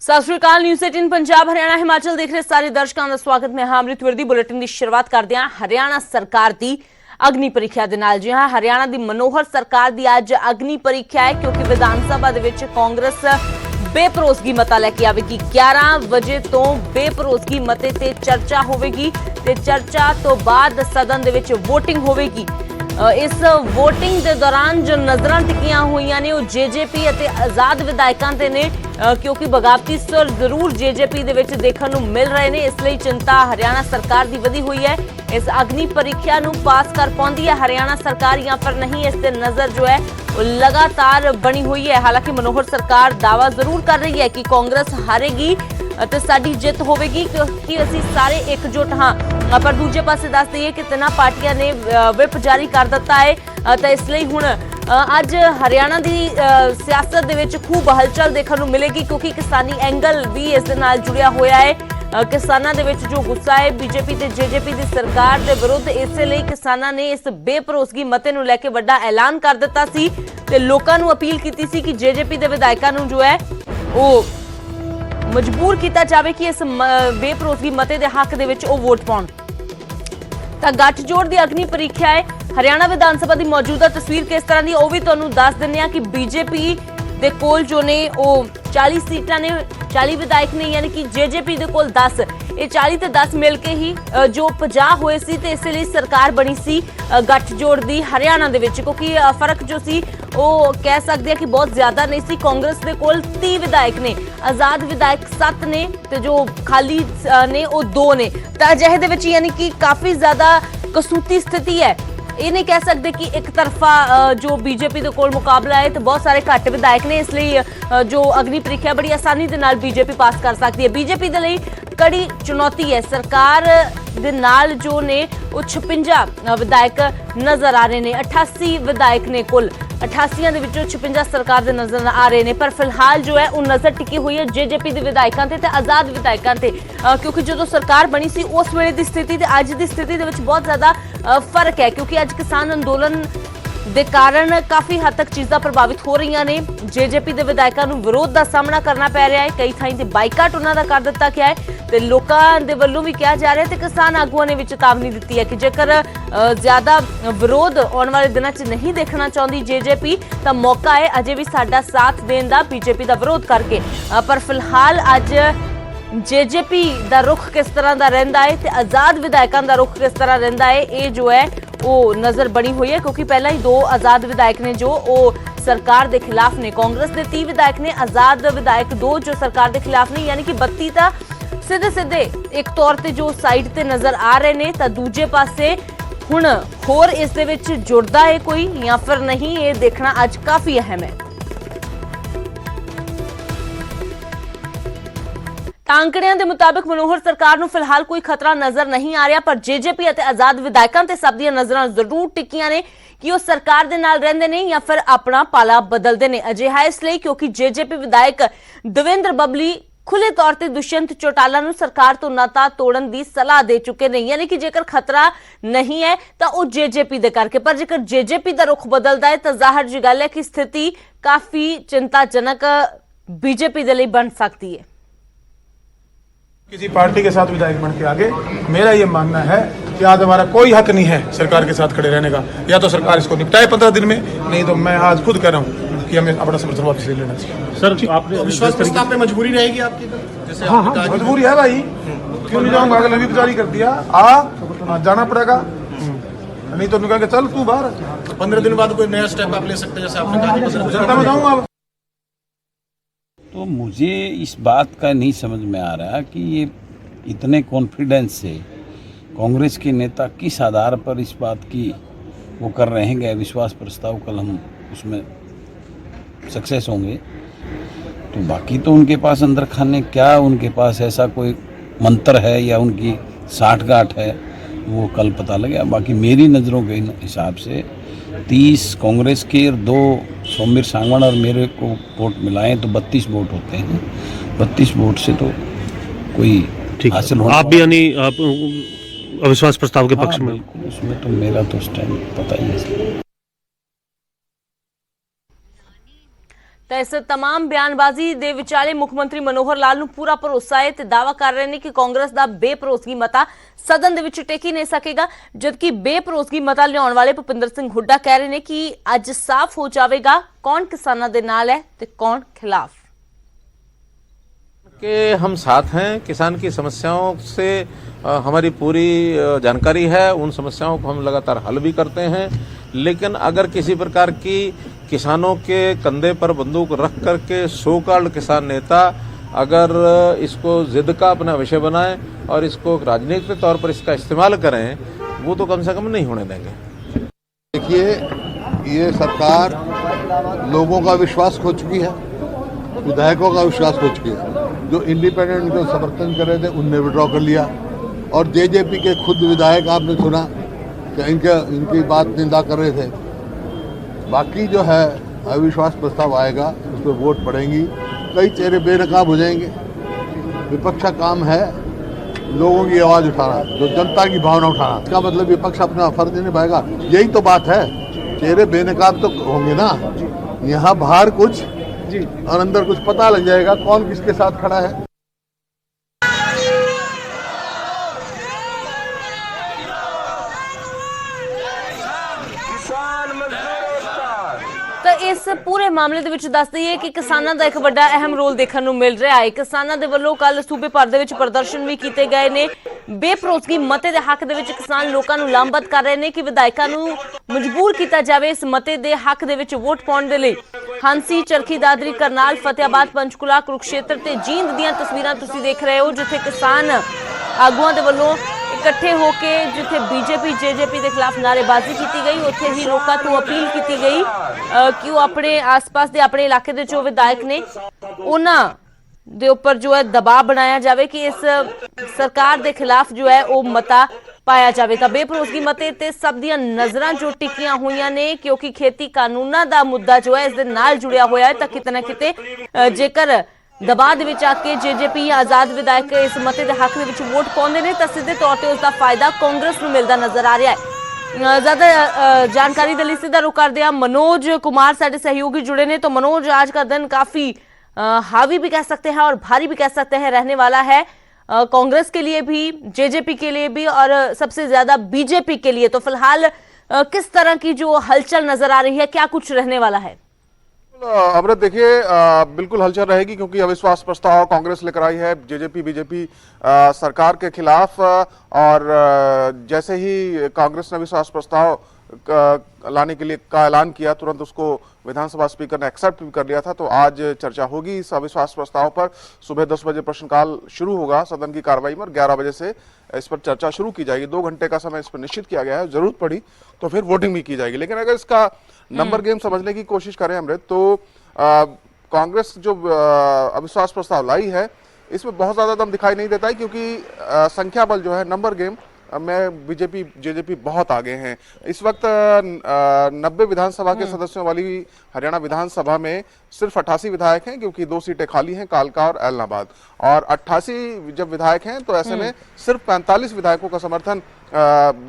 सत श्री अकाल। न्यूज़ 18 पंजाब हरियाणा हिमाचल देख रहे सारे दर्शकों का स्वागत। मैं हाँ अमृत वर्दी। बुलेटिन की शुरुआत करते हैं हरियाणा सरकार की अग्नि परीक्षा दे नाल। जी हाँ, हरियाणा की मनोहर सरकार की अज अग्नि परीक्षा है क्योंकि विधान सभा दे विच कांग्रेस बेभरोसगी मता लैके आवेगी। 11 बजे तो बेभरोसगी मते ते चर्चा होवेगी ते चर्चा तो बाद सदन दे विच वोटिंग होवेगी। इस वोटिंग के दौरान जो नज़रां टिकियां हुई ने वो जेजेपी और आज़ाद विधायकों ते ने क्योंकि बगावती सुर जरूर जेजेपी दे विच देखने को मिल रहे हैं। इसलिए चिंता हरियाणा सरकार की वधी हुई है। इस अग्नि परीक्षा नूं पास कर पाउंदी है हरियाणा सरकार या फिर नहीं, इस ते नज़र जो है वो लगातार बनी हुई है। हालांकि मनोहर सरकार दावा जरूर कर रही है कि कांग्रेस हारेगी तो साडी जित होगी क्योंकि असीं सारे एकजुट हाँ। पर दूजे पासे दस दईए कि तिना पार्टियां ने विप जारी कर दिता है तो इसलिए हुण अज हरियाणा की सियासत दे विच खूब हलचल देखने को मिलेगी क्योंकि किसानी एंगल भी इस दे नाल जुड़िया होया है। किसानों दे विच जो गुस्सा है बीजेपी ते जेजेपी की सरकार के विरुद्ध, इसलिए किसानों ने इस बेभरोसगी मते नूं लैके वड्डा ऐलान कर दिता सी ते लोकां नूं अपील कीती सी कि जेजेपी के विधायकों नूं जो है वो मजबूर किया जाए कि इस बेभरोसगी मते दे हक दे विच ओह वोट पाउण। तां गठजोड़ की अग्नि परीक्षा है। हरियाणा विधान सभा की मौजूदा तस्वीर किस तरह की वह भी तुहानूं दस दिंदे हां कि बीजेपी दे कोल जो ने वो 40 सीटां ने, 40 विधायक ने, यानी कि जेजेपी दे कोल 10। ये 40 ते 10 मिलके ही जो 50 होए सी ते इसलिए सरकार बनी सी गठजोड़ दी हरियाणा दे विच क्योंकि फर्क जो सी वो कह सकते हैं कि बहुत ज्यादा नहीं सी। कांग्रेस दे कोल 30 विधायक ने, आजाद विधायक 7 ने ते जो खाली ने वो 2 ने। तां अजिहे दे विच यानी कि काफी ज्यादा कसूती स्थिति है। ये नहीं कह सकते कि एक तरफा जो बीजेपी के कोल मुकाबला है तो बहुत सारे घट विधायक ने, इसलिए जो अग्नि परीक्षा बड़ी आसानी के नाल बीजेपी पास कर सकती है। बीजेपी के लिए कड़ी चुनौती है। सरकार दे नाल जो ने वो 56 विधायक नजर आ रहे हैं। 88 विधायक ने कुल, 88 के विचों 56 सरकार दे नजर आ रहे हैं। पर फिलहाल जो है वो नजर टिकी हुई है जेजेपी के विधायकों ते आजाद विधायकों ते क्योंकि जो सरकार बनी सी उस वेले की स्थिति ते अज की स्थिति दे विच बहुत ज्यादा फर्क है क्योंकि अज किसान अंदोलन दे कारण काफी हद तक चीज़ां प्रभावित हो रही ने। जेजेपी के विधायकों को विरोध का सामना करना पै रहा है। कई थाई ते बाइकाट उन्हां दा कर दिता गया है तो लोगों के वलों भी कहा जा रहा है। तो किसान आगुआं ने भी चेतावनी दी है कि जेकर ज्यादा विरोध आने वाले दिनों च नहीं देखना चाहती जेजेपी तो मौका है अजे भी साडा साथ देने का बीजेपी का विरोध करके। पर फिलहाल अज जेजेपी का रुख किस तरह का रहिंदा है तो आजाद विधायकों का रुख किस तरह रहिंदा है ये जो है वो नज़र बनी हुई है क्योंकि पहला ही 2 आजाद विधायक ने जो वो सरकार के खिलाफ ने। कांग्रेस के 30 विधायक ने, आजाद विधायक 2 जो सरकार के खिलाफ ने, यानी कि 32 तो सीधे सीधे एक तौर पर जो साइड ते नज़र आ रहे हैं तो दूजे पासे हुण होर इस दे विच जुड़दा है कोई या फिर नहीं, ये देखना अज काफ़ी अहम है। आंकड़ियां के मुताबिक मनोहर सरकार नूं फिलहाल कोई खतरा नजर नहीं आ रहा पर जेजेपी और आजाद विधायकों ते सब दी नज़रां जरूर टिकियां ने कि वो सरकार दे नाल रहिंदे ने या फिर अपना पाला बदलते हैं। अजिहा इसलिए क्योंकि जेजेपी विधायक देवेंद्र बबली खुले तौर पर दुष्यंत चौटाला नूं सरकार तो नाता तोड़न की सलाह दे चुके हैं, यानी कि जेकर खतरा नहीं है तो वो जेजेपी दे करके। पर जेकर जेजेपी का रुख बदलता है तो जाहिर जी गल है कि स्थिति काफी चिंताजनक बीजेपी के लिए बन सकती है। किसी पार्टी के साथ विधायक बन के आगे मेरा ये मानना है कि आज हमारा कोई हक नहीं है सरकार के साथ खड़े रहने का। या तो सरकार इसको निपटाए 15 दिन में, नहीं तो मैं आज खुद कह रहा हूँ कि हमें अपना समर्थन वापस ले लेना चाहिए। सर आपने विश्वास प्रस्ताव पे मजबूरी रहेगी आपकी? जैसे हाँ, मजबूरी है भाई, क्यों नहीं जाऊंगा? अगर लंबी जारी कर दिया जाना पड़ेगा, नहीं तो कहेंगे चल तू बाहर। 15 दिन बाद कोई नया स्टेप आप ले सकते हैं जैसे आपने कहा? जनता में जाऊंगा। तो मुझे इस बात का नहीं समझ में आ रहा कि ये इतने कॉन्फिडेंस से कांग्रेस के नेता किस आधार पर इस बात की वो कर रहे हैं विश्वास प्रस्ताव कल हम उसमें सक्सेस होंगे। तो बाकी तो उनके पास अंदर खाने क्या उनके पास ऐसा कोई मंत्र है या उनकी साठगांठ है वो कल पता लगेगा। बाकी मेरी नज़रों के हिसाब से 30 कांग्रेस के और 2 सौम्य सांगवान और मेरे को वोट मिलाएं तो 32 वोट होते हैं। 32 वोट से तो कोई हासिल हो। आप भी यानी आप अविश्वास प्रस्ताव के पक्ष में? बिल्कुल, उसमें तो मेरा तो स्टैंड पता ही है। ਤਾਂ ਇਸ तमाम ਬਿਆਨਬਾਜ਼ੀ ਦੇ ਵਿਚਾਲੇ ਮੁੱਖ ਮੰਤਰੀ ਮਨੋਹਰ ਲਾਲ ਨੂੰ ਪੂਰਾ ਭਰੋਸਾ ਹੈ ਤੇ ਦਾਅਵਾ ਕਰ ਰਹੇ ਨੇ ਕਿ ਕਾਂਗਰਸ ਦਾ ਬੇਭਰੋਸਗੀ ਮਤਾ ਸਦਨ ਦੇ ਵਿੱਚ ਟੇਕ ਹੀ ਨਹੀਂ ਸਕੇਗਾ, ਜਦਕਿ ਬੇਭਰੋਸਗੀ ਮਤਾ ਲਿਆਉਣ ਵਾਲੇ ਭੁਪਿੰਦਰ ਸਿੰਘ ਹੁੱਡਾ ਕਹਿ ਰਹੇ ਨੇ ਕਿ ਅੱਜ ਸਾਫ਼ ਹੋ ਜਾਵੇਗਾ ਕੌਣ ਕਿਸਾਨਾਂ ਦੇ ਨਾਲ ਹੈ ਤੇ ਕੌਣ खिलाफ। कि हम साथ हैं, किसान की समस्याओं से हमारी पूरी जानकारी है, उन समस्याओं को हम लगातार हल भी करते हैं। लेकिन अगर किसी प्रकार की किसानों के कंधे पर बंदूक रख करके सो कॉल्ड किसान नेता अगर इसको जिद का अपना विषय बनाए और इसको राजनीतिक तौर पर इसका इस्तेमाल करें, वो तो कम से कम नहीं होने देंगे। देखिए, ये सरकार लोगों का विश्वास खो चुकी है, विधायकों का विश्वास खो चुकी है। जो इंडिपेंडेंट को समर्थन कर रहे थे उनने विड्रॉ कर लिया, और जेजेपी के खुद विधायक आपने सुना कि इनकी बात निंदा कर रहे थे। बाकी जो है अविश्वास प्रस्ताव आएगा, उस पर वोट पड़ेंगी, कई चेहरे बेनकाब हो जाएंगे। विपक्ष का काम है लोगों की आवाज़ उठाना, जो जनता की भावना उठाना। इसका मतलब विपक्ष अपना फर्ज निभाएगा, यही तो बात है। चेहरे बेनकाब तो होंगे ना, यहाँ बाहर कुछ और अंदर कुछ पता लग जाएगा कौन किसके साथ खड़ा है। ਤਾਂ ਇਸ ਪੂਰੇ ਮਾਮਲੇ ਦੇ ਵਿੱਚ ਦੱਸ ਦਈਏ ਕਿ ਕਿਸਾਨਾਂ ਦਾ ਇੱਕ ਵੱਡਾ ਅਹਿਮ ਰੋਲ ਦੇਖਣ ਨੂੰ ਮਿਲ ਰਿਹਾ ਹੈ। ਕਿਸਾਨਾਂ ਦੇ ਵੱਲੋਂ ਕੱਲ ਸੂਬੇ ਭਰ ਦੇ ਵਿੱਚ ਪ੍ਰਦਰਸ਼ਨ ਵੀ ਕੀਤੇ ਗਏ ਨੇ। ਬੇਭਰੋਸਗੀ ਮਤੇ ਦੇ ਹੱਕ ਦੇ ਵਿੱਚ ਕਿਸਾਨ ਲੋਕਾਂ ਨੂੰ ਲਾਮਬੱਧ ਕਰ ਰਹੇ ਨੇ ਕਿ ਵਿਧਾਇਕਾਂ ਨੂੰ ਮਜਬੂਰ ਕੀਤਾ ਜਾਵੇ ਇਸ ਮਤੇ ਦੇ ਹੱਕ ਦੇ ਵਿੱਚ ਵੋਟ ਪਾਉਣ ਦੇ ਲਈ। ਹਾਂਸੀ, ਚਰਖੀ ਦਾਦਰੀ, ਕਰਨਾਲ, ਫਤਿਆਬਾਦ, ਪੰਚਕੂਲਾ, ਕੁਰੂਕਸ਼ੇਤਰ ਤੇ ਜੀਂਦ ਦੀਆਂ ਤਸਵੀਰਾਂ ਤੁਸੀਂ ਦੇਖ ਰਹੇ ਹੋ, ਜਿੱਥੇ ਕਿਸਾਨ ਆਗੂਆਂ ਦੇ ਵੱਲੋਂ ਇਕੱਠੇ ਹੋ ਕੇ ਜਿੱਥੇ ਬੀਜੇਪੀ जेजेपी ਦੇ ਖਿਲਾਫ ਨਾਅਰੇਬਾਜ਼ੀ ਕੀਤੀ ਗਈ, ਉੱਥੇ ਹੀ ਲੋਕਾਂ ਤੋਂ ਅਪੀਲ ਕੀਤੀ ਗਈ ਕਿ ਉਹ ਆਪਣੇ ਆਸ-ਪਾਸ ਦੇ ਆਪਣੇ ਇਲਾਕੇ ਦੇ ਜੋ ਵਿਧਾਇਕ ਨੇ ਉਹਨਾਂ ਦੇ ਉੱਪਰ ਜੋ ਹੈ ਦਬਾਅ ਬਣਾਇਆ ਜਾਵੇ ਕਿ ਇਸ ਸਰਕਾਰ ਦੇ ਖਿਲਾਫ ਜੋ ਹੈ ਉਹ ਮਤਾ ਪਾਇਆ ਜਾਵੇ। ਤਾਂ ਬੇਭਰੋਸਗੀ ਮਤੇ ਤੇ ਸਭ ਦੀਆਂ ਨਜ਼ਰਾਂ ਜੋ ਟਿਕੀਆਂ ਹੋਈਆਂ ਨੇ, ਕਿਉਂਕਿ ਖੇਤੀ ਕਾਨੂੰਨਾਂ ਦਾ ਮੁੱਦਾ ਜੋ ਹੈ ਇਸ ਦੇ ਨਾਲ ਜੁੜਿਆ ਹੋਇਆ ਹੈ। ਤਾਂ ਕਿਤੇ ਨਾ ਕਿਤੇ ਜੇਕਰ ਦਬਾਅ ਦੇ ਵਿੱਚ ਆ ਕੇ जेजेपी ਆਜ਼ਾਦ ਵਿਧਾਇਕ ਇਸ ਮਤੇ ਦੇ ਹੱਕ ਦੇ ਵਿੱਚ ਵੋਟ ਪਾਉਂਦੇ ਨੇ ਤਾਂ ਸਿੱਧੇ ਤੌਰ ਤੇ ਉਸ ਦਾ ਫਾਇਦਾ ਕਾਂਗਰਸ ਨੂੰ ਮਿਲਦਾ ਨਜ਼ਰ ਆ ਰਿਹਾ ਹੈ। ਜ਼ਿਆਦਾ ਜਾਣਕਾਰੀ ਦੇ ਲਈ ਸਿੱਧਾ रुख ਕਰਦੇ हैं। मनोज कुमार साडे सहयोगी जुड़े ने। तो मनोज, आज का दिन काफी हावी भी कह सकते हैं और भारी भी कह सकते हैं रहने वाला है, कांग्रेस के लिए भी, जेजेपी के लिए भी और सबसे ज्यादा बीजेपी के लिए। तो फिलहाल किस तरह की जो हलचल नजर आ रही है, क्या कुछ रहने वाला है? अमृत, देखिए बिल्कुल हलचल रहेगी क्योंकि अविश्वास प्रस्ताव कांग्रेस लेकर आई है जेजेपी बीजेपी सरकार के खिलाफ। और जैसे ही कांग्रेस ने अविश्वास प्रस्ताव लाने के लिए का ऐलान किया, तुरंत उसको विधानसभा स्पीकर ने एक्सेप्ट भी कर लिया था। तो आज चर्चा होगी इस अविश्वास प्रस्ताव पर। सुबह 10 बजे प्रश्नकाल शुरू होगा सदन की कार्रवाई में और 11 बजे से इस पर चर्चा शुरू की जाएगी। 2 घंटे का समय इस पर निश्चित किया गया है। जरूरत पड़ी तो फिर वोटिंग भी की जाएगी। लेकिन अगर इसका नंबर गेम समझने की कोशिश करें अमृत, तो कांग्रेस जो अविश्वास प्रस्ताव लाई है इसमें बहुत ज्यादा दम दिखाई नहीं देता है, क्योंकि संख्या बल जो है नंबर गेम में बीजेपी जेजेपी बहुत आगे हैं। इस वक्त 90 विधानसभा के सदस्यों वाली हरियाणा विधानसभा में सिर्फ 88 विधायक हैं, क्योंकि 2 सीटें खाली हैं, कालका और एलनाबाद। और 88 जब विधायक हैं तो ऐसे में सिर्फ 45 विधायकों का समर्थन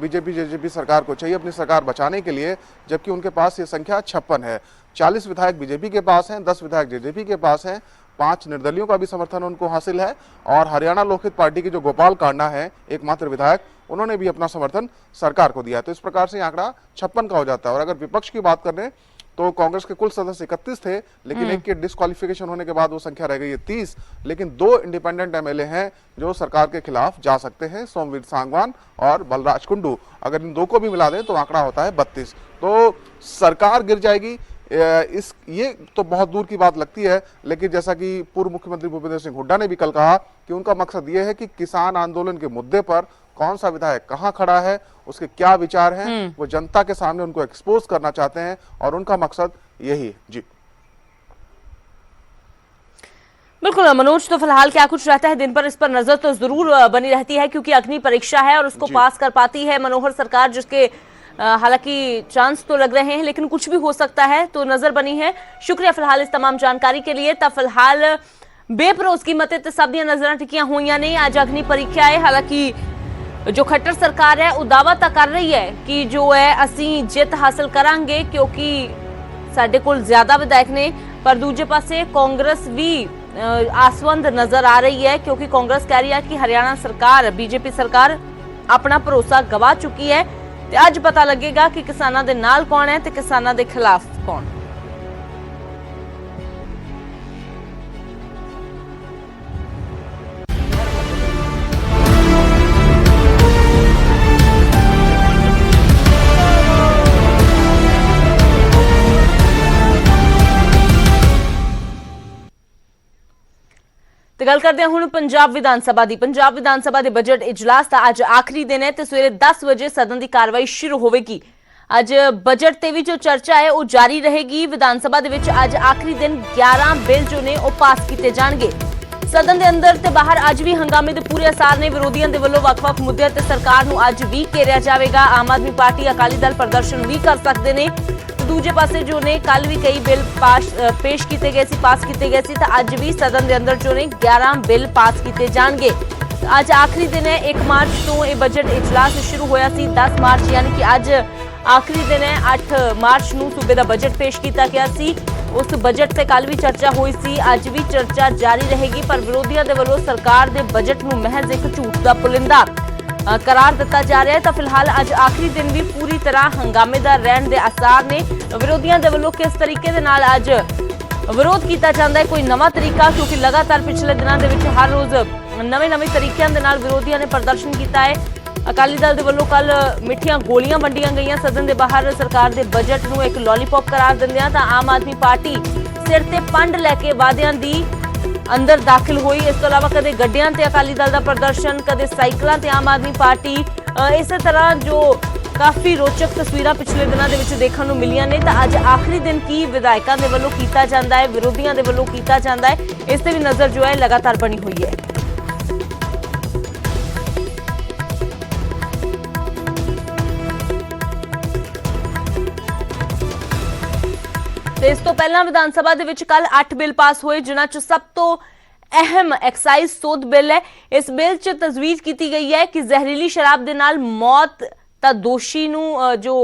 बीजेपी जेजेपी सरकार को चाहिए अपनी सरकार बचाने के लिए, जबकि उनके पास ये संख्या 56 है। 40 विधायक बीजेपी के पास हैं, 10 विधायक जेजेपी के पास हैं, 5 निर्दलियों का भी समर्थन उनको हासिल है। और हरियाणा लोकहित पार्टी के जो गोपाल कांडा है, एकमात्र विधायक, उन्होंने भी अपना समर्थन सरकार को दिया। तो इस प्रकार से आंकड़ा 56 का हो जाता है। और अगर विपक्ष की बात करें तो कांग्रेस के कुल सदस्य 31 थे, लेकिन एक के डिस्क्वालिफिकेशन होने के बाद वो संख्या रह गई है 30। लेकिन 2 इंडिपेंडेंट एमएलए हैं जो सरकार के खिलाफ जा सकते हैं, सोमवीर सांगवान और बलराज कुंडू। अगर इन 2 को भी मिला दें तो आंकड़ा होता है 32। तो सरकार गिर जाएगी, ये तो बहुत दूर की बात लगती है। लेकिन जैसा कि पूर्व मुख्यमंत्री भूपेंद्र सिंह हुड्डा ने भी कल कहा कि उनका मकसद ये है कि किसान आंदोलन के मुद्दे पर कौन सा विधायक कहां खड़ा है, उसके क्या विचार हैं, वो जनता के सामने उनको एक्सपोज करना चाहते हैं और उनका मकसद यही है। जी बिल्कुल मनोज, तो फिलहाल क्या कुछ रहता है दिन पर, इस पर नजर तो जरूर बनी रहती है, क्योंकि अग्नि परीक्षा है और उसको पास कर पाती है मनोहर सरकार, जिसके हालांकि चांस तो लग रहे हैं लेकिन कुछ भी हो सकता है, तो नजर बनी है। शुक्रिया फिलहाल इस तमाम जानकारी के लिए। तब फिलहाल बेभरोसगी मते ते सब ਦੀਆਂ ਨਜ਼ਰਾਂ ਟਿਕੀਆਂ ਹੋਈਆਂ ਨੇ। ਅੱਜ ਅਗਨੀ ਪ੍ਰੀਖਿਆ ਹੈ। ਹਾਲਾਂਕਿ जो खट्टर सरकार है वो दावा तो कर रही है कि जो है असीं जित हासिल करांगे, क्योंकि साडे कोल ज्यादा विधायक ने पर दूजे पासे कांग्रेस भी आसवंद नजर आ रही है, क्योंकि कांग्रेस कह रही है कि हरियाणा सरकार, बीजेपी सरकार अपना भरोसा गवा चुकी है ते अज पता लगेगा कि किसानां दे नाल कौन है ते किसानां दे खिलाफ कौन। ਤੇ ਗੱਲ ਕਰਦੇ ਹਾਂ ਹੁਣ ਪੰਜਾਬ ਵਿਧਾਨ ਸਭਾ ਦੀ। ਪੰਜਾਬ ਵਿਧਾਨ ਸਭਾ ਦੇ ਬਜਟ ਇਜਲਾਸ ਦਾ ਅੱਜ ਆਖਰੀ ਦਿਨ ਹੈ ਤੇ ਸਵੇਰੇ 10 ਵਜੇ ਸਦਨ ਦੀ ਕਾਰਵਾਈ ਸ਼ੁਰੂ ਹੋਵੇਗੀ। ਅੱਜ ਬਜਟ ਤੇ ਵੀ ਜੋ ਚਰਚਾ ਹੈ ਉਹ ਜਾਰੀ ਰਹੇਗੀ। ਵਿਧਾਨ ਸਭਾ ਦੇ ਵਿੱਚ ਅੱਜ ਆਖਰੀ ਦਿਨ 11 ਬਿੱਲ ਜੋ ਨੇ ਉਹ ਪਾਸ ਕੀਤੇ ਜਾਣਗੇ। ਸਦਨ ਦੇ ਅੰਦਰ ਤੇ ਬਾਹਰ ਅੱਜ ਵੀ ਹੰਗਾਮੇ ਦੇ ਪੂਰੇ ਅਸਾਰ ਨੇ। ਵਿਰੋਧੀਆਂ ਦੇ ਵੱਲੋਂ ਵੱਖ-ਵੱਖ ਮੁੱਦਿਆਂ ਤੇ ਸਰਕਾਰ ਨੂੰ ਅੱਜ ਵੀ ਘੇਰਿਆ ਜਾਵੇਗਾ। ਆਮ ਆਦਮੀ ਪਾਰਟੀ, ਅਕਾਲੀ ਦਲ ਪ੍ਰਦਰਸ਼ਨ ਵੀ ਕਰ ਸਕਦੇ ਨੇ। दूजे पासे जो ने कल भी कई बिल पेश किए गए पास किए गए तो अज भी सदन के अंदर जो ने 11 बिल पास किए जाएंगे। अज आखिरी दिन है। 1 मार्च तो यह बजट इजलास शुरू होया सी। 10 मार्च यानी कि अज आखिरी दिन है। 8 मार्च को सूबे का बजट पेश किया गया सी। उस बजट से कल भी चर्चा हुई सी, अज भी चर्चा जारी रहेगी। पर विरोधियों के वलों सरकार के बजट को महज एक झूठ का पुलिंदा करार दिता जा रहा है। तो फिलहाल अज आखिरी दिन भी पूरी तरह हंगामेदार रहने के आसार ने। विरोधियों के वलों किस तरीके दे नाल अज विरोध किया जाता है, कोई नवा तरीका, क्योंकि लगातार पिछले दिनों के हर रोज नवे तरीकों के नाल विरोधियों ने प्रदर्शन किया है। अकाली दल के वलों कल मिठियां गोलियां वंडियां गई सदन के बाहर सरकार के बजट को एक लॉलीपॉप करार दिंदियां। तो आम आदमी पार्टी सिर ते पंड लैके वादियां दी अंदर दाखिल हुई। इस तो अलावा कदे गड्डियां ते अकाली दल का प्रदर्शन, कदे साइकिलों ते आम आदमी पार्टी। इस तरह जो काफ़ी रोचक तस्वीरां पिछले दिनों के विच देखने को मिलियां ने। तो अज आखिरी दिन की विधायकों के वलों किया जाता है, विरोधियों के वलों किया जाता है, इस ते भी नज़र जो है लगातार बनी हुई है। इस तो पहला विधान सभा दे विच कल 8 बिल पास होए, जिन्हां च सब तो अहम एक्साइज सोध बिल है। इस बिल च तजवीज की गई है कि जहरीली शराब दे नाल मौत ता दोषी नूं जो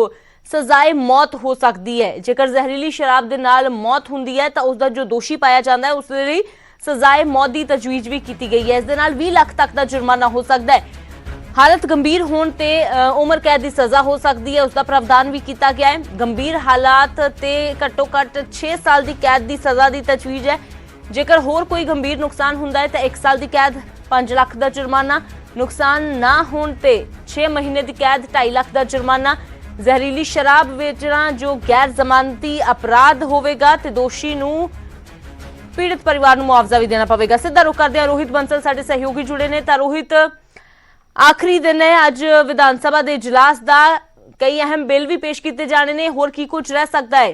सजाए मौत हो सकती है। जेकर जहरीली शराब दे नाल मौत हुंदी है तो उसका जो दोषी पाया जाता है उसदे लई सजाए मौत की तजवीज भी की गई है। इस दे नाल 20 लाख तक का जुर्माना हो सकता है। हालत गंभीर होने ते उम्र कैद की सज़ा हो सकती है, उसका प्रावधान भी किया गया है। गंभीर हालात ते घट्टो घट्ट 6 साल की कैद की सज़ा की तजवीज है। जेकर होर कोई गंभीर नुकसान हुंदा है तो 1 साल की कैद, 5 लाख का जुर्माना, नुकसान ना होने ते 6 महीने की कैद, 2.5 लाख का जुर्माना। जहरीली शराब बेचना जो गैर जमानती अपराध होवेगा ते दोषी नूं पीड़ित परिवार नूं मुआवजा भी देना पवेगा। सीधा रुख करते हैं रोहित बंसल साडे सहयोगी जुड़े ने। तां रोहित, आखिरी दिन है अज विधान सभा के इजलास का, कई अहम बिल भी पेश किए जाने ने, होर की कुछ रह सकता है?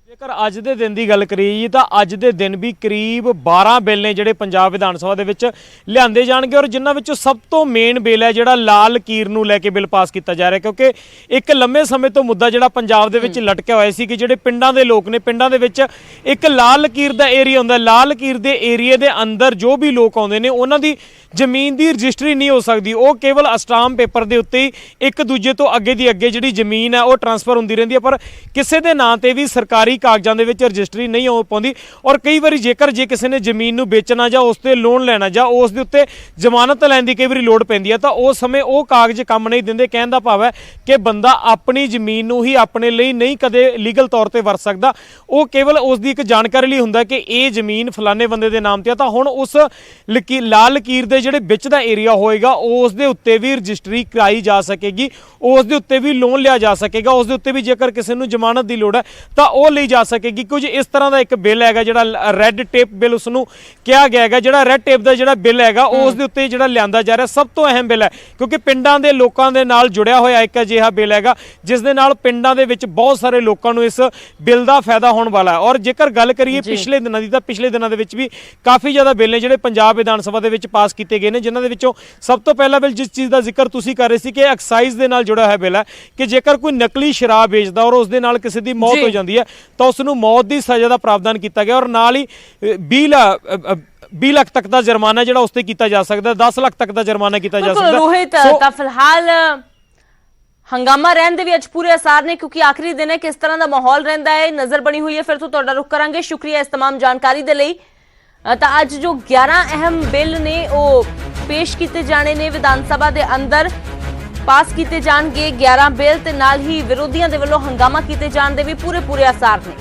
जेकर अज के दिन की गल करिए तो अज के दिन भी करीब 12 बिल ने जिहड़े पंजाब विधान सभा दे विच लिआंदे जाणगे और जिन्हां विचों सब तो मेन बिल है जिहड़ा लाल कीर नूं लैके बिल पास किया जा रहा है। क्योंकि एक लंबे समय तो मुद्दा जिहड़ा पंजाब दे विच लटकिया होया सी कि जिहड़े पिंडां दे लोक ने, पिंडां दे विच एक लाल कीर दा एरिया हुंदा। लाल कीर दे एरिए दे अंदर जो भी लोग आउंदे ने उन्हां दी जमीन की रजिस्ट्री नहीं हो सकती। वो केवल अस्टाम पेपर के उत्ते ही एक दूजे तो अगे की अगे जी जमीन है वो ट्रांसफर होती रहती है, पर किसी के नाँ से भी सरकारी कागजां दे विच रजिस्ट्री नहीं हो पाती। और कई बार जेकर जे किसी ने जमीन नूं बेचना जां उस ते लोन लेना जां उस दे उत्ते जमानत लैण दी कई बार लोड़ पैंदी है, तो उस समय वो कागज काम नहीं दिंदे। कहण दा भाव है कि बंदा अपनी जमीन नूं ही अपने लिए नहीं कदे लीगल तौर पर वरत सकदा, वो केवल उसकी एक जानकारी लिए हुंदा कि ये जमीन फलाने बंदे के नाम ते है। तो हुण उस लाल कीर दे ਜਿਹੜੇ ਵਿੱਚ ਦਾ ਏਰੀਆ ਹੋਏਗਾ ਉਸ ਦੇ ਉੱਤੇ ਵੀ ਰਜਿਸਟਰੀ ਕਰਾਈ ਜਾ ਸਕੇਗੀ, ਉਸ ਦੇ ਉੱਤੇ ਵੀ ਲੋਨ ਲਿਆ ਜਾ ਸਕੇਗਾ, ਉਸ ਦੇ ਉੱਤੇ ਵੀ ਜੇਕਰ ਕਿਸੇ ਨੂੰ ਜ਼ਮਾਨਤ ਦੀ ਲੋੜ ਹੈ ਤਾਂ ਉਹ ਲਈ ਜਾ ਸਕੇਗੀ। ਕੁਝ ਇਸ ਤਰ੍ਹਾਂ ਦਾ ਇੱਕ ਬਿੱਲ ਹੈਗਾ ਜਿਹੜਾ ਰੈੱਡ ਟੇਪ ਬਿੱਲ ਉਸ ਨੂੰ ਕਿਹਾ ਗਿਆ ਹੈਗਾ। ਜਿਹੜਾ ਰੈੱਡ ਟੇਪ ਦਾ ਜਿਹੜਾ ਬਿੱਲ ਹੈਗਾ ਉਸ ਦੇ ਉੱਤੇ ਜਿਹੜਾ ਲਿਆਂਦਾ ਜਾ ਰਿਹਾ ਸਭ ਤੋਂ ਅਹਿਮ ਬਿੱਲ ਹੈ, ਕਿਉਂਕਿ ਪਿੰਡਾਂ ਦੇ ਲੋਕਾਂ ਦੇ ਨਾਲ ਜੁੜਿਆ ਹੋਇਆ ਇੱਕ ਅਜਿਹਾ ਬਿੱਲ ਹੈਗਾ ਜਿਸ ਦੇ ਨਾਲ ਪਿੰਡਾਂ ਦੇ ਵਿੱਚ ਬਹੁਤ ਸਾਰੇ ਲੋਕਾਂ ਨੂੰ ਇਸ ਬਿੱਲ ਦਾ ਫਾਇਦਾ ਹੋਣ ਵਾਲਾ ਹੈ। ਔਰ ਜੇਕਰ ਗੱਲ ਕਰੀਏ ਪਿਛਲੇ ਦਿਨਾਂ ਦੀ ਤਾਂ ਪਿਛਲੇ ਦਿਨਾਂ ਦੇ ਵਿੱਚ ਵੀ ਕਾਫੀ ਜ਼ਿਆਦਾ ਬਿੱਲ ਨੇ ਜਿਹੜੇ ਪੰਜਾਬ ਵਿਧਾਨ ਸਭਾ ਦੇ ਵਿੱਚ ਪਾਸ ਕੀਤੇ गए ने, जिन्होंने विचों सब तो पहला बिल जिस चीज़ का जिक्र तुसीं कर रहे थे कि एक्साइज के नाल जुड़ा हुआ बिल है कि जेकर कोई नकली शराब बेचता और उस दे नाल किसी की मौत हो जाती है तो उसनूं मौत की सज़ा का प्रावधान किया गया और नाल ही 20 लाख तक का जुर्माना जिहड़ा उस ते कीता जा सकदा, 10 लाख तक का जुर्माना किया जा सकदा। रोहित, फिलहाल ਹੰਗਾਮਾ ਰਹਿਣ ਦੇ ਵੀ ਅੱਜ ਪੂਰੇ ਅਸਾਰ ਨੇ, ਕਿਉਂਕਿ ਆਖਰੀ ਦਿਨ ਹੈ। ਕਿਸ ਤਰ੍ਹਾਂ ਦਾ ਮਾਹੌਲ ਰਹਿੰਦਾ ਹੈ ਨਜ਼ਰ ਬਣੀ ਹੋਈ ਹੈ। ਫਿਰ ਤੋਂ ਤੁਹਾਡਾ ਰੁਖ ਕਰਾਂਗੇ। ਸ਼ੁਕਰੀਆ ਇਸ तमाम ਜਾਣਕਾਰੀ ਦੇ ਲਈ। ਤਾਂ ਅੱਜ ਜੋ 11 ਅਹਿਮ ਬਿੱਲ ਨੇ ਉਹ ਪੇਸ਼ ਕੀਤੇ ਜਾਣੇ ਨੇ ਵਿਧਾਨ ਸਭਾ ਦੇ ਅੰਦਰ, ਪਾਸ ਕੀਤੇ ਜਾਣਗੇ 11 ਬਿੱਲ, ਤੇ ਨਾਲ ਹੀ ਵਿਰੋਧੀਆਂ ਦੇ ਵੱਲੋਂ ਹੰਗਾਮਾ ਕੀਤੇ ਜਾਣ ਦੇ ਵੀ ਪੂਰੇ ਅਸਾਰ ਨੇ।